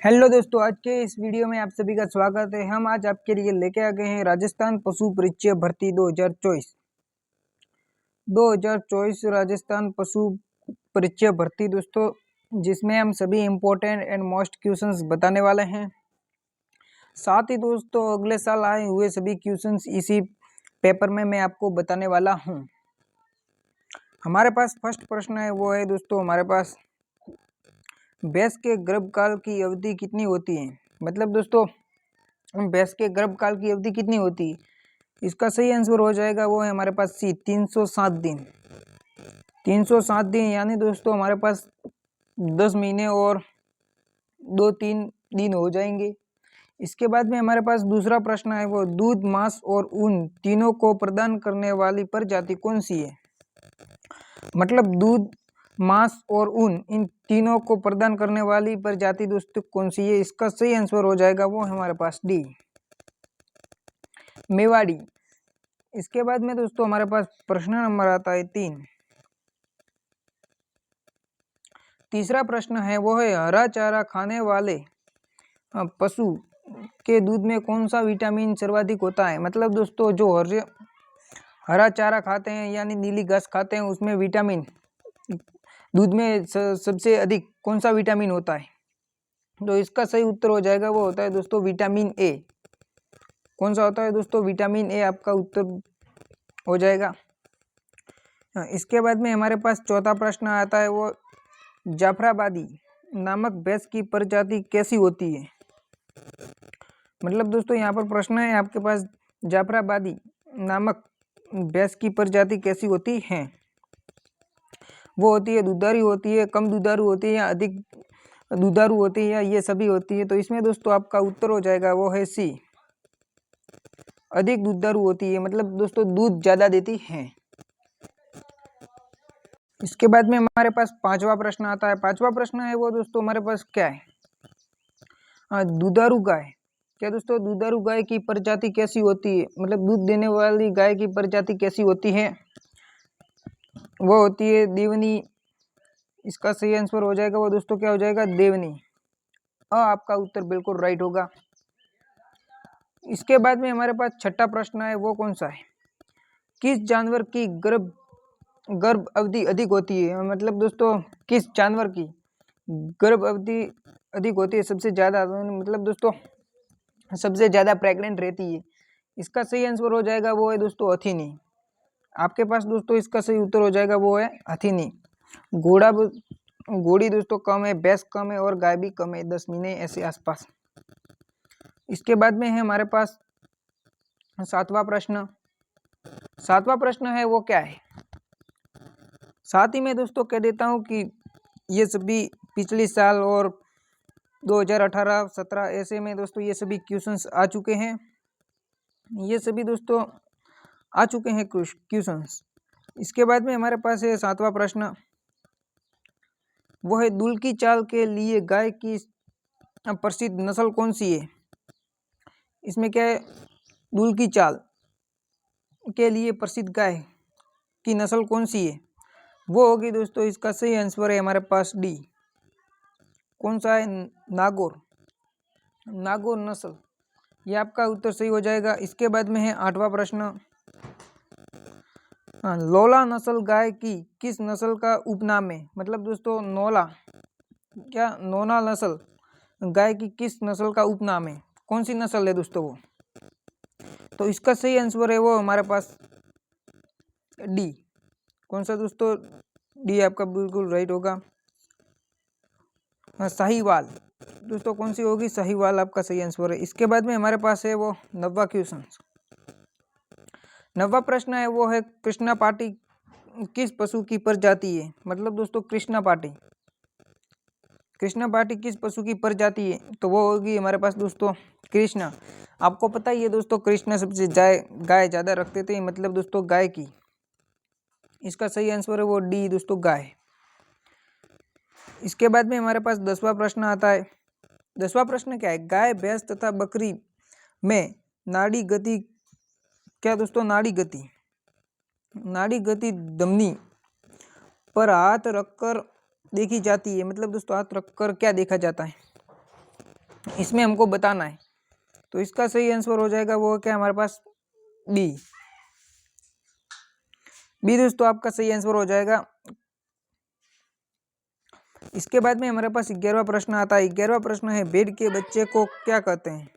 Hello दोस्तों, आज के इस वीडियो में आप सभी का स्वागत है। हम आज आपके लिए लेके आ गए हैं राजस्थान पशु परिचय भर्ती 2024 राजस्थान पशु परिचय भर्ती दोस्तों, जिसमें हम सभी इम्पोर्टेंट एंड मोस्ट क्वेश्चंस बताने वाले हैं। साथ ही दोस्तों अगले साल आए हुए सभी क्वेश्चंस इसी पेपर में मैं आपको बताने वाला हूं। हमारे पास फर्स्ट प्रश्न है, वो है दोस्तों हमारे पास भैंस के गर्भकाल की अवधि कितनी होती है। मतलब दोस्तों भैंस के गर्भकाल की अवधि कितनी होती है, इसका सही आंसर हो जाएगा वो है हमारे पास सी 307 दिन। 307 दिन यानी दोस्तों हमारे पास 10 महीने और 2-3 दिन हो जाएंगे। इसके बाद में हमारे पास दूसरा प्रश्न है, वो दूध, मांस और ऊन तीनों को प्रदान करने वाली प्रजाति कौन सी है। मतलब दूध, मांस और ऊन इन तीनों को प्रदान करने वाली प्रजाति दोस्तों कौन सी है, इसका सही आंसर हो जाएगा वो हमारे पास डी, मेवाड़ी। इसके बाद में दोस्तों हमारे पास प्रश्न नंबर आता है 3। तीसरा प्रश्न है, वो है हरा चारा खाने वाले पशु के दूध में कौन सा विटामिन सर्वाधिक होता है। मतलब दोस्तों जो हरा चारा खाते हैं यानी नीली घास खाते हैं, उसमें विटामिन दूध में सबसे अधिक कौन सा विटामिन होता है, तो इसका सही उत्तर हो जाएगा वो होता है दोस्तों विटामिन ए। कौन सा होता है दोस्तों, विटामिन ए आपका उत्तर हो जाएगा। इसके बाद में हमारे पास चौथा प्रश्न आता है, वो जाफराबादी नामक भैंस की प्रजाति कैसी होती है। मतलब दोस्तों यहाँ पर प्रश्न है आपके पास, जाफराबादी नामक भैंस की प्रजाति कैसी होती है। वो होती है दुधारू होती है, कम दुधारू होती है, या अधिक दुधारू होती है, या ये सभी होती है। तो इसमें दोस्तों आपका उत्तर हो जाएगा वो है सी, अधिक दुधारू होती है। मतलब दोस्तों दूध ज्यादा देती है। इसके बाद में हमारे पास पांचवा प्रश्न आता है। पांचवा प्रश्न है वो दोस्तों हमारे पास क्या है, दुधारू गाय। क्या दोस्तों दुधारू गाय की प्रजाति कैसी होती है, मतलब दूध देने वाली गाय की प्रजाति कैसी होती है, वो होती है देवनी। इसका सही आंसर हो जाएगा वो दोस्तों क्या हो जाएगा, देवनी। आपका उत्तर बिल्कुल राइट होगा। इसके बाद में हमारे पास छठा प्रश्न है, वो कौन सा है, किस जानवर की गर्भ अवधि अधिक होती है। मतलब दोस्तों किस जानवर की गर्भ अवधि अधिक होती है, सबसे ज्यादा, मतलब दोस्तों सबसे ज्यादा प्रेग्नेंट रहती है। इसका सही आंसर हो जाएगा वो है दोस्तों हथिनी। आपके पास दोस्तों इसका सही उत्तर हो जाएगा वो है हथिनी। घोड़ी दोस्तों कम है, भैंस कम है और गाय भी कम है, 10 महीने ऐसे आसपास। इसके बाद में है हमारे पास सातवां प्रश्न। सातवां प्रश्न है वो क्या है, साथ ही में दोस्तों कह देता हूं कि ये सभी पिछले साल और 2018-17 ऐसे में दोस्तों ये सभी क्वेश्चंस आ चुके हैं। ये सभी दोस्तों आ चुके हैं क्वेश्चंस। इसके बाद में हमारे पास है सातवां प्रश्न, वो है दूल की चाल के लिए गाय की प्रसिद्ध नस्ल कौन सी है। इसमें क्या है, दूल की चाल के लिए प्रसिद्ध गाय की नस्ल कौन सी है, वो होगी दोस्तों, इसका सही आंसर है हमारे पास डी। कौन सा है, नागौर। नागौर नस्ल, ये आपका उत्तर सही हो जाएगा। इसके बाद में है आठवां प्रश्न, लोला नस्ल गाय की किस नस्ल का उपनाम है। मतलब दोस्तों नोना नस्ल गाय की किस नस्ल का उपनाम है, कौन सी नस्ल है दोस्तों वो, तो इसका सही आंसर है वो हमारे पास डी। कौन सा दोस्तों, डी आपका बिल्कुल राइट होगा। साहीवाल दोस्तों, कौन सी होगी, साहीवाल आपका सही आंसर है। इसके बाद में हमारे पास है वो नवा क्वेश्चन। नवा प्रश्न है वो है कृष्णा पाटी किस पशु की प्रजाति है। मतलब दोस्तों कृष्णा पाटी किस पशु की प्रजाति है, तो वो होगी हमारे पास दोस्तों कृष्णा। आपको पता ही है दोस्तों कृष्णा सबसे गाय ज्यादा रखते थे, मतलब दोस्तों गाय की। इसका सही आंसर है वो डी दोस्तों, गाय। इसके बाद में हमारे पास 10वां प्रश्न आता है। 10वां प्रश्न क्या है, गाय, भैंस तथा बकरी में नाड़ी गति क्या दोस्तों, नाड़ी गति धमनी पर हाथ रखकर देखी जाती है। मतलब दोस्तों हाथ रखकर क्या देखा जाता है, इसमें हमको बताना है। तो इसका सही आंसर हो जाएगा वो क्या हमारे पास बी। बी दोस्तों आपका सही आंसर हो जाएगा। इसके बाद में हमारे पास 11वां प्रश्न आता है। 11वां प्रश्न है भेड़ के बच्चे को क्या कहते हैं।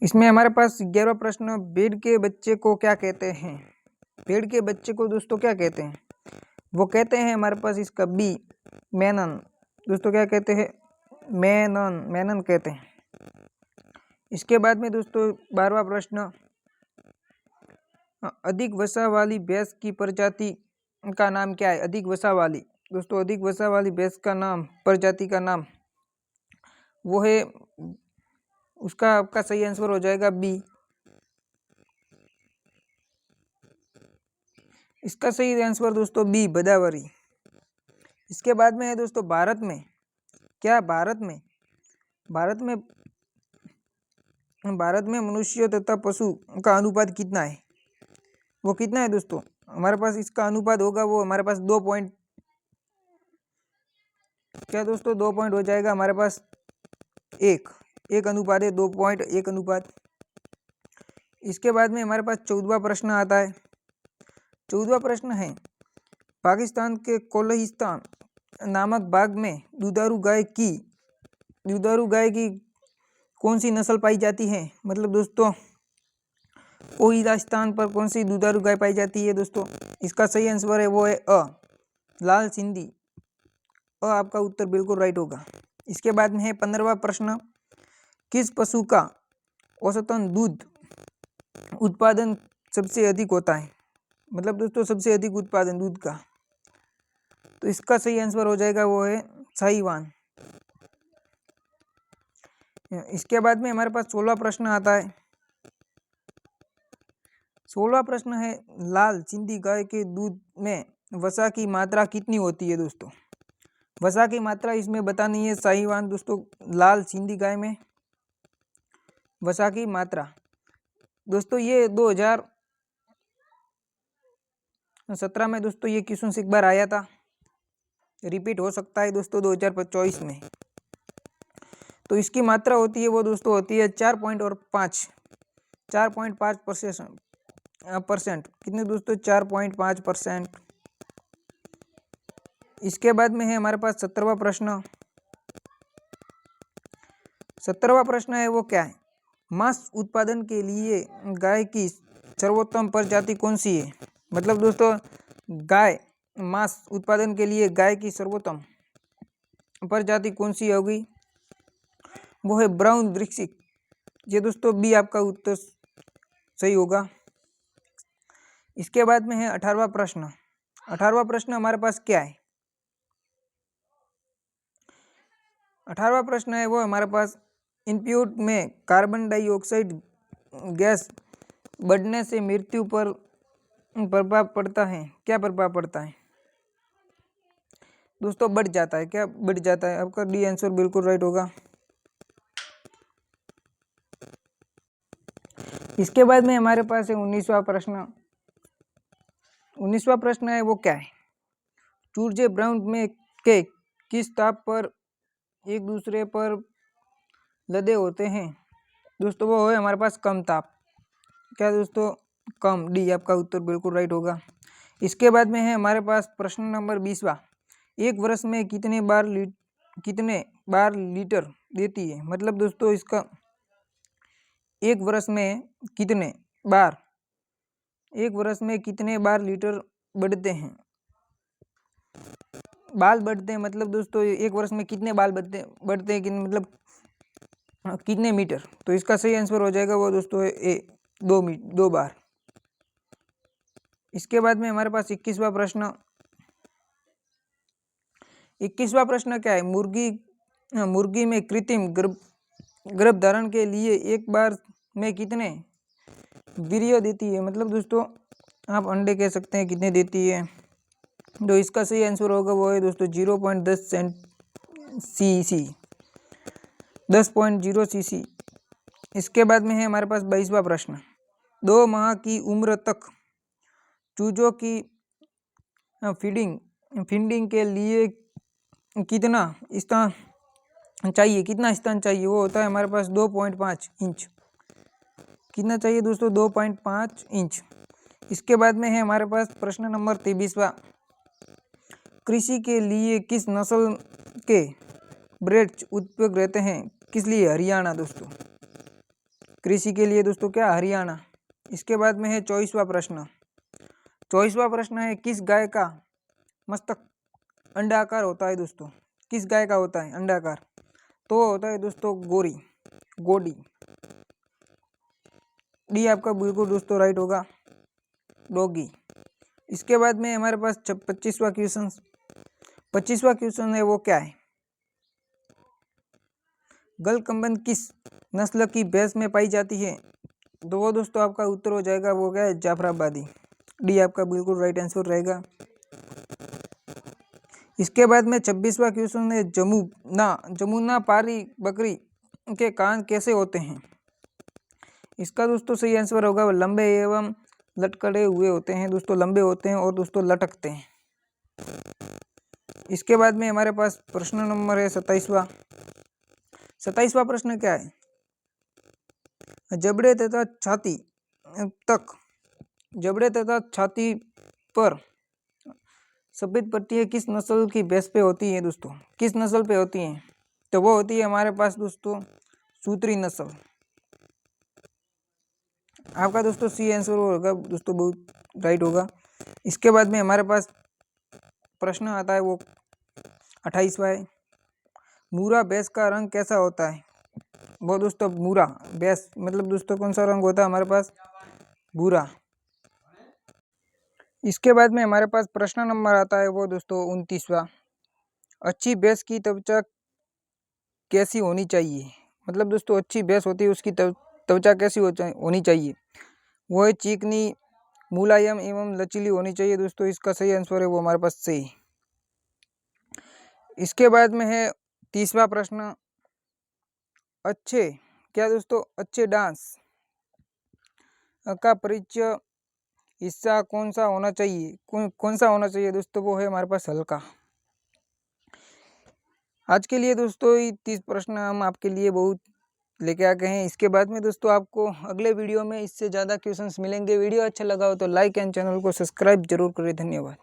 इसमें हमारे पास 11वां प्रश्न भेड़ के बच्चे को क्या कहते हैं। भेड़ के बच्चे को दोस्तों क्या कहते हैं, वो कहते हैं हमारे पास इसका बी मेनन। दोस्तों क्या कहते हैं, मेनन, मेनन कहते हैं। इसके बाद में दोस्तों 12वां प्रश्न अधिक वसा वाली भैंस की प्रजाति का नाम क्या है। अधिक वसा वाली, दोस्तों अधिक वसा वाली भैंस का नाम, प्रजाति का नाम वो है, उसका आपका सही आंसर हो जाएगा बी। इसका सही आंसर दोस्तों बी भदावरी। इसके बाद में है दोस्तों भारत में क्या, भारत में मनुष्य तथा पशु का अनुपात कितना है, वो कितना है दोस्तों। हमारे पास इसका अनुपात होगा वो हमारे पास 2 पॉइंट, क्या दोस्तों 2 पॉइंट हो जाएगा हमारे पास एक अनुपात है, 2.1 अनुपात। इसके बाद में हमारे पास 14वां प्रश्न आता है। 14वां प्रश्न है पाकिस्तान के कोल्हिस्तान नामक भाग में दुधारू गाय की कौन सी नस्ल पाई जाती है। मतलब दोस्तों कोहिस्तान पर कौन सी दुधारू गाय पाई जाती है दोस्तों। इसका सही आंसर है वो है अ, लाल सिंधी। अ आपका उत्तर बिल्कुल राइट होगा। इसके बाद में है 15वां प्रश्न किस पशु का औसतन दूध उत्पादन सबसे अधिक होता है। मतलब दोस्तों सबसे अधिक उत्पादन दूध का, तो इसका सही आंसर हो जाएगा वो है साहीवान। इसके बाद में हमारे पास 16वां प्रश्न आता है। 16वां प्रश्न है लाल सिंधी गाय के दूध में वसा की मात्रा कितनी होती है दोस्तों। वसा की मात्रा इसमें बतानी है साहीवान। दोस्तों लाल सिंधी गाय में वसा की मात्रा, दोस्तों ये 2017 में दोस्तों ये क्वेश्चन एक बार आया था, रिपीट हो सकता है दोस्तों 2024 में। तो इसकी मात्रा होती है वो दोस्तों होती है 4.5%। कितने दोस्तों 4.5%। इसके बाद में है हमारे पास 17वां प्रश्न। 17वां प्रश्न है वो क्या है मांस उत्पादन के लिए गाय की सर्वोत्तम प्रजाति कौन सी है। मतलब दोस्तों गाय मांस उत्पादन के लिए गाय की सर्वोत्तम प्रजाति कौन सी होगी, वो है ब्राउन ब्रिक्सिक। ये दोस्तों बी आपका उत्तर सही होगा। इसके बाद में है 18वां प्रश्न। 18वां प्रश्न हमारे पास क्या है। 18वां प्रश्न है वो हमारे पास इनपुट में कार्बन डाइऑक्साइड गैस बढ़ने से मृत्यु पर प्रभाव पड़ता है। क्या प्रभाव पड़ता है दोस्तों, बढ़ जाता है। क्या बढ़ जाता है, आपका डी आंसर बिल्कुल राइट होगा। इसके बाद में हमारे पास है 19वां प्रश्न। 19वां प्रश्न है वो क्या है चूरजे ब्राउन में के किस ताप पर एक दूसरे पर लदे होते हैं। दोस्तों वो है हमारे पास कम ताप। क्या दोस्तों, कम, डी आपका उत्तर बिल्कुल राइट होगा। इसके बाद में है हमारे पास प्रश्न नंबर 20वां एक वर्ष में कितने बार लीटर देती है। मतलब दोस्तों इसका एक वर्ष में कितने बार लीटर बढ़ते हैं, बाल बढ़ते हैं। मतलब दोस्तों एक वर्ष में कितने बाल बढ़ते हैं कि मतलब कितने मीटर। तो इसका सही आंसर हो जाएगा वो दोस्तों ए 2 बार। इसके बाद में हमारे पास 21वां प्रश्न। 21वां प्रश्न क्या है मुर्गी में कृत्रिम गर्भ धारण के लिए एक बार में कितने वीर्य देती है। मतलब दोस्तों आप अंडे कह सकते हैं कितने देती है। तो इसका सही आंसर होगा वो है दोस्तों 0.10 cc, 10.0 cc। इसके बाद में है हमारे पास 22वां प्रश्न 2 माह की उम्र तक चूजों की फीडिंग के लिए कितना चाहिए, कितना स्तन चाहिए, वो होता है हमारे पास 2.5 इंच। कितना चाहिए दोस्तों, 2.5 इंच। इसके बाद में है हमारे पास प्रश्न नंबर 23वां, कृषि के लिए किस नस्ल के ब्रेड्स उपयोग रहते हैं, किस लिए, हरियाणा दोस्तों, कृषि के लिए दोस्तों क्या, हरियाणा। इसके बाद में है 24वां प्रश्न। 24वां प्रश्न है, किस गाय का मस्तक अंडाकार होता है दोस्तों, किस गाय का होता है अंडाकार, तो होता है दोस्तों गोडी। डी आपका बिल्कुल दोस्तों राइट होगा, डॉगी। इसके बाद में हमारे पास 25वां क्वेश्चन। 25वां क्वेश्चन है वो क्या है, गलकंबन किस नस्ल की भैंस में पाई जाती है, तो वो दोस्तों आपका उत्तर हो जाएगा वो क्या है, जाफराबादी। डी आपका बिल्कुल राइट आंसर रहेगा। इसके बाद में 26वां क्वेश्चन है, जमुना पारी बकरी के कान कैसे होते हैं, इसका दोस्तों सही आंसर होगा लंबे एवं लटकड़े हुए होते हैं दोस्तों, लंबे होते हैं और दोस्तों लटकते हैं। इसके बाद में हमारे पास प्रश्न नंबर है 27वां। 27वां प्रश्न क्या है, जबड़े तथा छाती पर सफेद पट्टियाँ किस नस्ल की भैंस पे होती है दोस्तों, किस नस्ल पे होती हैं, तो वो होती है हमारे पास दोस्तों सूत्री नस्ल। आपका दोस्तों सी आंसर होगा दोस्तों, बहुत राइट होगा। इसके बाद में हमारे पास प्रश्न आता है वो 28वां है, मूरा भैंस का रंग कैसा होता है, वो दोस्तों मूरा भैंस मतलब दोस्तों कौन सा रंग होता है हमारे पास, भूरा। इसके बाद में हमारे पास प्रश्न नंबर आता है वो दोस्तों 29वां, अच्छी भैंस की त्वचा कैसी होनी चाहिए, मतलब दोस्तों अच्छी भैंस होती है उसकी त्वचा कैसी होनी चाहिए, वो है चिकनी, मुलायम एवं लचीली होनी चाहिए दोस्तों। इसका सही आंसर है वो हमारे पास सही। इसके बाद में है 30वां प्रश्न, अच्छे डांस का परिचय हिस्सा कौन सा होना चाहिए दोस्तों, वो है हमारे पास हल्का। आज के लिए दोस्तों 30 प्रश्न हम आपके लिए बहुत लेके आ गए हैं। इसके बाद में दोस्तों आपको अगले वीडियो में इससे ज़्यादा क्वेश्चंस मिलेंगे। वीडियो अच्छा लगा हो तो लाइक एंड चैनल को सब्सक्राइब जरूर करें। धन्यवाद।